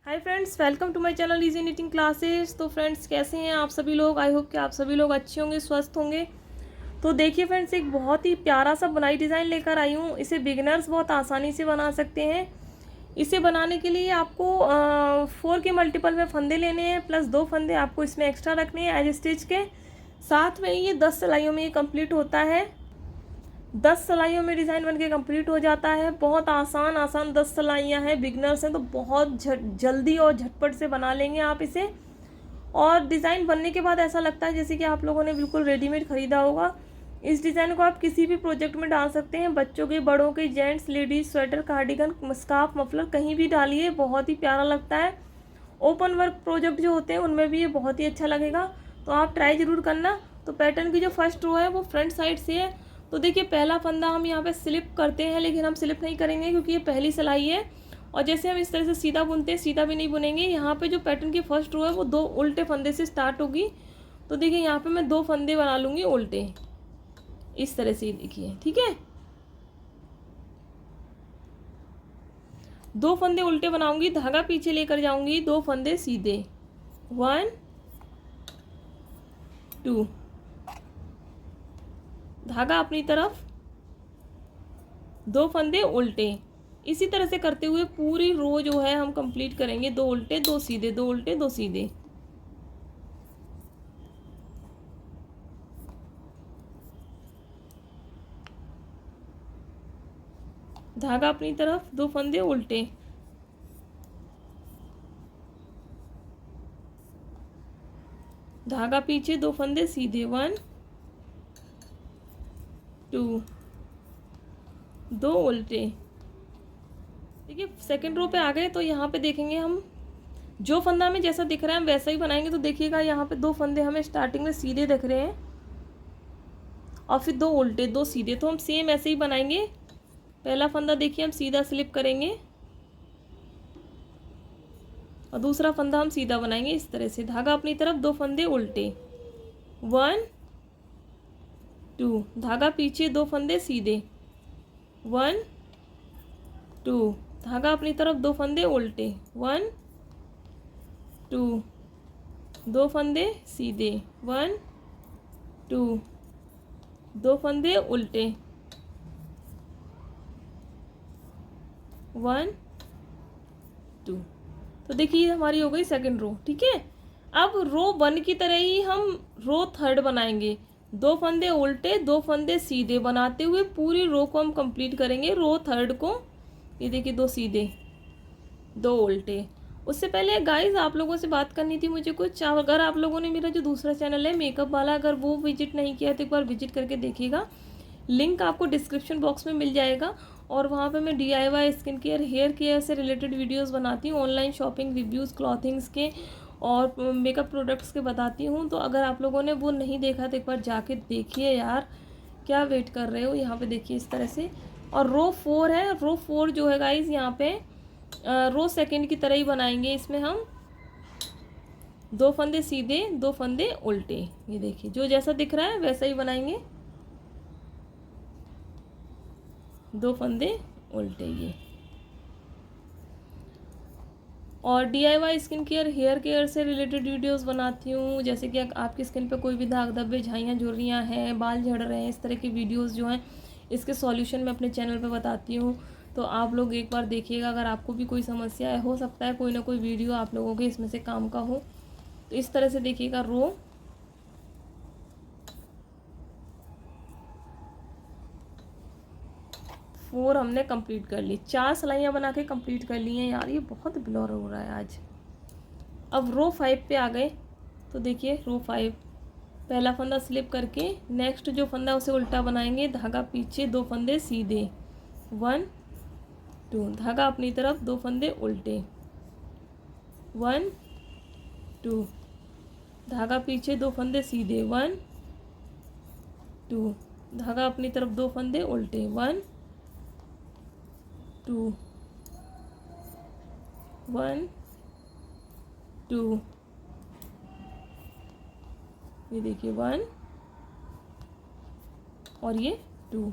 Hi friends, welcome to my channel easy knitting classes. तो friends, कैसे हैं आप सभी लोग? आई होप कि आप सभी लोग अच्छे होंगे, स्वस्थ होंगे। तो देखिए फ्रेंड्स, एक बहुत ही प्यारा सा बुनाई डिज़ाइन लेकर आई हूँ। इसे बिगिनर्स बहुत आसानी से बना सकते हैं। इसे बनाने के लिए आपको 4 के मल्टीपल में फंदे लेने हैं, प्लस 2 फंदे आपको इसमें एक्स्ट्रा रखने हैं एज स्टिच के साथ में। ये 10 सिलाइयों में ये कंप्लीट होता है। 10 सिलाइयों में डिज़ाइन बनके कंप्लीट हो जाता है। बहुत आसान 10 सिलाइयाँ हैं। बिगनर्स हैं तो बहुत जल्दी और झटपट से बना लेंगे आप इसे। और डिज़ाइन बनने के बाद ऐसा लगता है जैसे कि आप लोगों ने बिल्कुल रेडीमेड ख़रीदा होगा। इस डिज़ाइन को आप किसी भी प्रोजेक्ट में डाल सकते हैं, बच्चों के, बड़ों के, gents, ladies, sweater, cardigan, scarf, muffler, कहीं भी डालिए, बहुत ही प्यारा लगता है। ओपन वर्क प्रोजेक्ट जो होते हैं उनमें भी ये बहुत ही अच्छा लगेगा। तो आप ट्राई ज़रूर करना। तो पैटर्न की जो फर्स्ट रो है वो फ्रंट साइड से है। तो देखिए, पहला फंदा हम यहाँ पे स्लिप करते हैं, लेकिन हम स्लिप नहीं करेंगे क्योंकि ये पहली सिलाई है। और जैसे हम इस तरह से सीधा बुनते हैं, सीधा भी नहीं बुनेंगे। यहाँ पे जो पैटर्न की फर्स्ट रो है वो 2 उल्टे फंदे से स्टार्ट होगी। तो देखिए, यहाँ पे मैं 2 फंदे बना लूँगी उल्टे, इस तरह से। देखिए, ठीक है, 2 फंदे उल्टे बनाऊंगी, धागा पीछे लेकर जाऊंगी, 2 फंदे सीधे, 1 2, धागा अपनी तरफ, 2 फंदे उल्टे। इसी तरह से करते हुए पूरी रो जो है हम कंप्लीट करेंगे। 2 उल्टे 2 सीधे, 2 उल्टे 2 सीधे। धागा अपनी तरफ, 2 फंदे उल्टे, धागा पीछे, 2 फंदे सीधे, 1 2, 2 उल्टे। देखिए, सेकंड रो पे आ गए। तो यहाँ पे देखेंगे हम, जो फंदा हमें जैसा दिख रहा है हम वैसा ही बनाएंगे। तो देखिएगा, यहाँ पे 2 फंदे हमें स्टार्टिंग में सीधे दिख रहे हैं और फिर 2 उल्टे 2 सीधे। तो हम सेम ऐसे ही बनाएंगे। पहला फंदा देखिए हम सीधा स्लिप करेंगे और दूसरा फंदा हम सीधा बनाएंगे इस तरह से। धागा अपनी तरफ, 2 फंदे उल्टे, 1 2, धागा पीछे, 2 फंदे सीधे, 1 2, धागा अपनी तरफ, 2 फंदे उल्टे, 1 2, 2 फंदे सीधे, 1 2, 2 फंदे उल्टे, 1 2। तो देखिए, हमारी हो गई सेकंड रो। ठीक है, अब रो 1 की तरह ही हम रो थर्ड बनाएंगे। 2 फंदे उल्टे 2 फंदे सीधे बनाते हुए पूरी रो को हम कंप्लीट करेंगे। रो थर्ड को, ये देखिए, 2 सीधे 2 उल्टे। उससे पहले गाइस, आप लोगों से बात करनी थी मुझे कुछ। अगर आप लोगों ने मेरा जो दूसरा चैनल है मेकअप वाला, अगर वो विजिट नहीं किया तो एक बार विजिट करके देखिएगा। लिंक आपको डिस्क्रिप्शन बॉक्स में मिल जाएगा। और वहाँ पे मैं DIY, skin care, hair care से रिलेटेड वीडियोस बनाती हूँ। ऑनलाइन शॉपिंग रिव्यूज़, क्लॉथिंग्स के और मेकअप प्रोडक्ट्स के बताती हूँ। तो अगर आप लोगों ने वो नहीं देखा तो एक बार जाके देखिए यार, क्या वेट कर रहे हो। यहाँ पे देखिए इस तरह से। और रो 4 है। रो 4 जो है गाइज, यहाँ पे रो सेकंड की तरह ही बनाएंगे। इसमें हम 2 फंदे सीधे 2 फंदे उल्टे, ये देखिए, जो जैसा दिख रहा है वैसा ही बनाएंगे। 2 फंदे उल्टे ये। और DIY skin care, hair care से रिलेटेड वीडियोस बनाती हूँ। जैसे कि आपकी स्किन पे कोई भी दाग धब्बे, झाइयाँ, झुर्रियाँ हैं, बाल झड़ रहे हैं, इस तरह की वीडियोस जो हैं, इसके सॉल्यूशन मैं अपने चैनल पे बताती हूँ। तो आप लोग एक बार देखिएगा। अगर आपको भी कोई समस्या है, हो सकता है कोई ना कोई वीडियो आप लोगों के इसमें से काम का हो। तो इस तरह से देखिएगा। रो 4 हमने कंप्लीट कर ली। 4 सिलाइयाँ बना के कंप्लीट कर ली हैं। यार, ये बहुत ब्लर हो रहा है आज। अब रो 5 पे आ गए। तो देखिए, रो 5, पहला फंदा स्लिप करके नेक्स्ट जो फंदा उसे उल्टा बनाएंगे। धागा पीछे, 2 फंदे सीधे, 1 2, धागा अपनी तरफ, 2 फंदे उल्टे, 1 2, धागा पीछे, 2 फंदे सीधे, 1 2, धागा अपनी तरफ, 2 फंदे उल्टे, 1 2 1 2, ये देखिए, 1 और ये 2।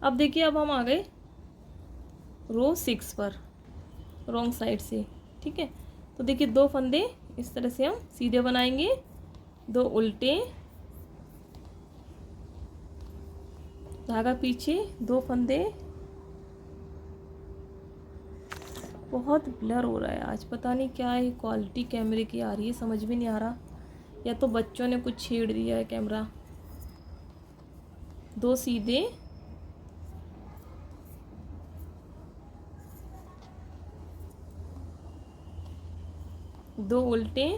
अब देखिए, अब हम आ गए रो 6 पर रॉन्ग साइड से, ठीक है। तो देखिए 2 फंदे इस तरह से हम सीधे बनाएंगे, 2 उल्टे, धागा पीछे, 2 फंदे। बहुत ब्लर हो रहा है आज, पता नहीं क्या है, क्वालिटी कैमरे की आ रही है, समझ में नहीं आ रहा, या तो बच्चों ने कुछ छेड़ दिया है कैमरा। 2 सीधे, 2 उल्टे,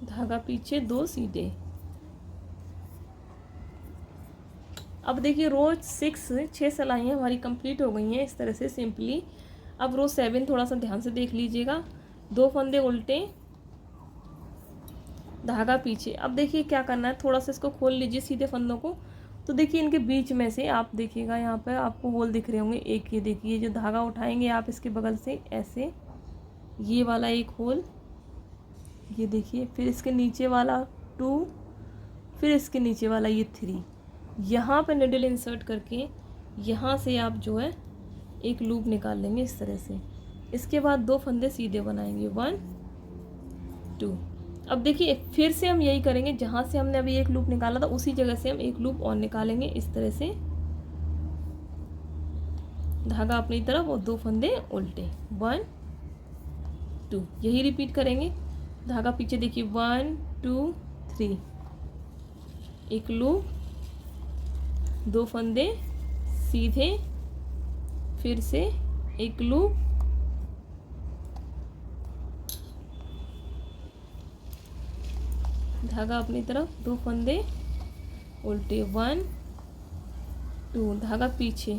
धागा पीछे, 2 सीधे। अब देखिए रो 6 सिलाइयाँ हमारी कंप्लीट हो गई हैं इस तरह से सिंपली। अब रो 7 थोड़ा सा ध्यान से देख लीजिएगा, 2 फंदे उल्टे, धागा पीछे। अब देखिए क्या करना है, थोड़ा सा इसको खोल लीजिए सीधे फंदों को। तो देखिए इनके बीच में से आप देखिएगा, यहाँ पर आपको होल दिख रहे होंगे एक, ये देखिए जो धागा उठाएंगे आप इसके बगल से ऐसे, ये वाला एक होल, ये देखिए, फिर इसके नीचे वाला 2, फिर इसके नीचे वाला ये 3। यहाँ पे निडल इंसर्ट करके यहाँ से आप जो है एक लूप निकाल लेंगे इस तरह से। इसके बाद 2 फंदे सीधे बनाएंगे, 1 2। अब देखिए फिर से हम यही करेंगे, जहाँ से हमने अभी एक लूप निकाला था उसी जगह से हम एक लूप और निकालेंगे इस तरह से, धागा अपनी तरफ और 2 फंदे उल्टे, 1 2, यही रिपीट करेंगे। धागा पीछे देखिए 1 2 3, एक लूप, 2 फंदे सीधे, फिर से एक लूप, धागा अपनी तरफ, 2 फंदे उल्टे, 1 2, धागा पीछे,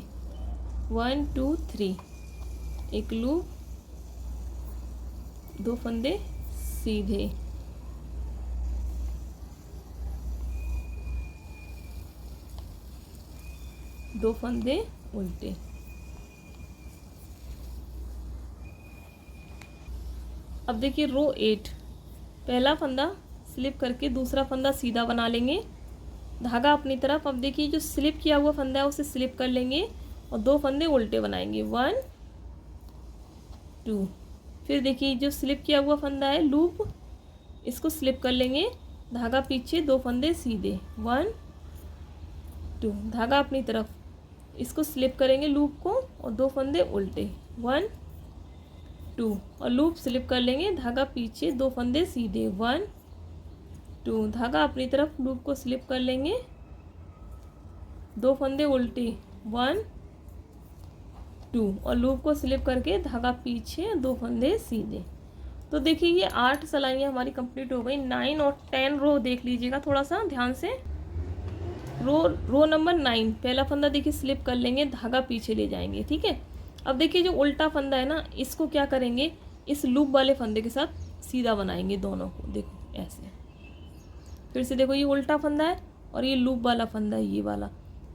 1 2 3, एक लूप, 2 फंदे सीधे, दो फंदे उल्टे। अब देखिए रो 8, पहला फंदा स्लिप करके दूसरा फंदा सीधा बना लेंगे, धागा अपनी तरफ। अब देखिए जो स्लिप किया हुआ फंदा है उसे स्लिप कर लेंगे और 2 फंदे उल्टे बनाएंगे, 1 2। फिर देखिए जो स्लिप किया हुआ फंदा है लूप, इसको स्लिप कर लेंगे, धागा पीछे, 2 फंदे सीधे, 1 2, धागा अपनी तरफ, इसको स्लिप करेंगे लूप को और 2 फंदे उल्टे, 1 2, और लूप स्लिप कर लेंगे, धागा पीछे, 2 फंदे सीधे, 1 2, धागा अपनी तरफ, लूप को स्लिप कर लेंगे, 2 फंदे उल्टे, 1 2, और लूप को स्लिप करके धागा पीछे, 2 फंदे सीधे। तो देखिए ये 8 सिलाइयाँ हमारी कंप्लीट हो गई। 9 और 10 रो देख लीजिएगा थोड़ा सा ध्यान से। रो नंबर 9, पहला फंदा देखिए स्लिप कर लेंगे, धागा पीछे ले जाएंगे, ठीक है। अब देखिए जो उल्टा फंदा है ना, इसको क्या करेंगे, इस लूप वाले फंदे के साथ सीधा बनाएंगे दोनों को, देखो ऐसे। फिर से देखो ये उल्टा फंदा है और ये लूप वाला फंदा है, ये वाला,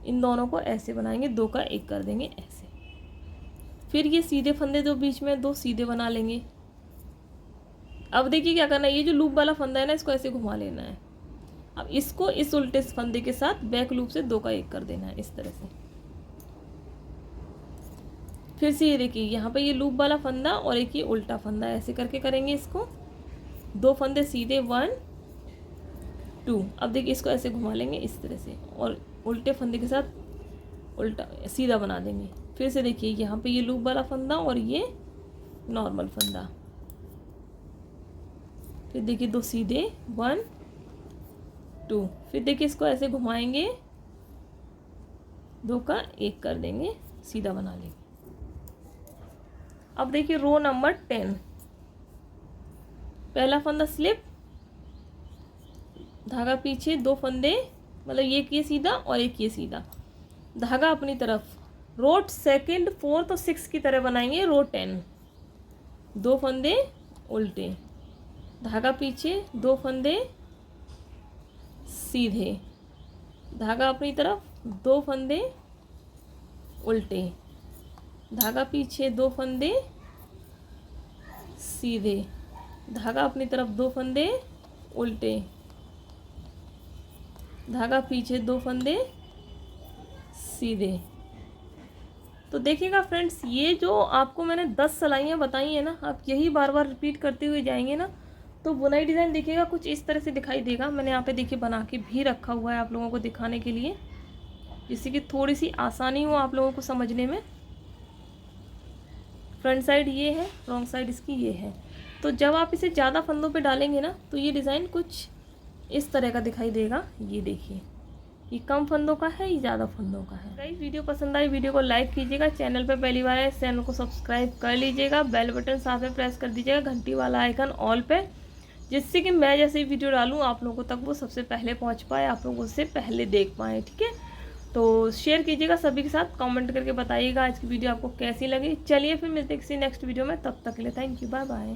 इन दोनों को ऐसे बनाएंगे, 2 का 1 कर देंगे ऐसे। फिर ये सीधे फंदे जो बीच में 2 सीधे बना लेंगे। अब देखिए क्या करना है, ये जो लूप वाला फंदा है ना, इसको ऐसे घुमा लेना है। अब इसको इस उल्टे फंदे के साथ बैक लूप से 2 का 1 कर देना है इस तरह से। फिर से ये देखिए यहाँ पे ये लूप वाला फंदा और एक ये उल्टा फंदा, ऐसे करके करेंगे इसको, 2 फंदे सीधे, 1 2। अब देखिए इसको ऐसे घुमा लेंगे इस तरह से और उल्टे फंदे के साथ उल्टा सीधा बना देंगे। फिर से देखिए यहाँ पे ये लूप वाला फंदा और ये नॉर्मल फंदा, फिर देखिए 2 सीधे, 1 2। फिर देखिए इसको ऐसे घुमाएंगे, 2 का 1 कर देंगे, सीधा बना लेंगे। अब देखिए रो नंबर 10, पहला फंदा स्लिप, धागा पीछे, 2 फंदे, मतलब एक ये सीधा और एक ये सीधा, धागा अपनी तरफ, रो 2nd 4th और 6 की तरह बनाएंगे रो 10, 2 फंदे उल्टे, धागा पीछे, 2 फंदे सीधे, धागा अपनी तरफ, 2 फंदे उल्टे, धागा पीछे, 2 फंदे सीधे, धागा अपनी तरफ, 2 फंदे उल्टे, धागा पीछे, 2 फंदे सीधे। तो देखिएगा फ्रेंड्स, ये जो आपको मैंने 10 सिलाइयाँ बताई हैं ना, आप यही बार बार रिपीट करते हुए जाएंगे ना, तो बुनाई डिज़ाइन देखिएगा कुछ इस तरह से दिखाई देगा। मैंने यहाँ पे देखिए बना के भी रखा हुआ है आप लोगों को दिखाने के लिए, जिससे कि थोड़ी सी आसानी हो आप लोगों को समझने में। फ्रंट साइड ये है, रॉन्ग साइड इसकी ये है। तो जब आप इसे ज़्यादा फंदों पे डालेंगे ना, तो ये डिज़ाइन कुछ इस तरह का दिखाई देगा। ये देखिए, ये कम फंदों का है, ये ज़्यादा फंदों का है। गाइस, वीडियो पसंद आई वीडियो को लाइक कीजिएगा, चैनल पर पहली बार है चैनल को सब्सक्राइब कर लीजिएगा, बेल बटन साथ में प्रेस कर दीजिएगा, घंटी वाला आइकन ऑल पे, जिससे कि मैं जैसे वीडियो डालूँ आप लोगों तक वो सबसे पहले पहुँच पाए, आप लोग उससे पहले देख पाएँ। ठीक है, तो शेयर कीजिएगा सभी के साथ, कमेंट करके बताइएगा आज की वीडियो आपको कैसी लगी। चलिए फिर मिलते हैं किसी नेक्स्ट वीडियो में, तब तक के लिए थैंक यू, बाय बाय।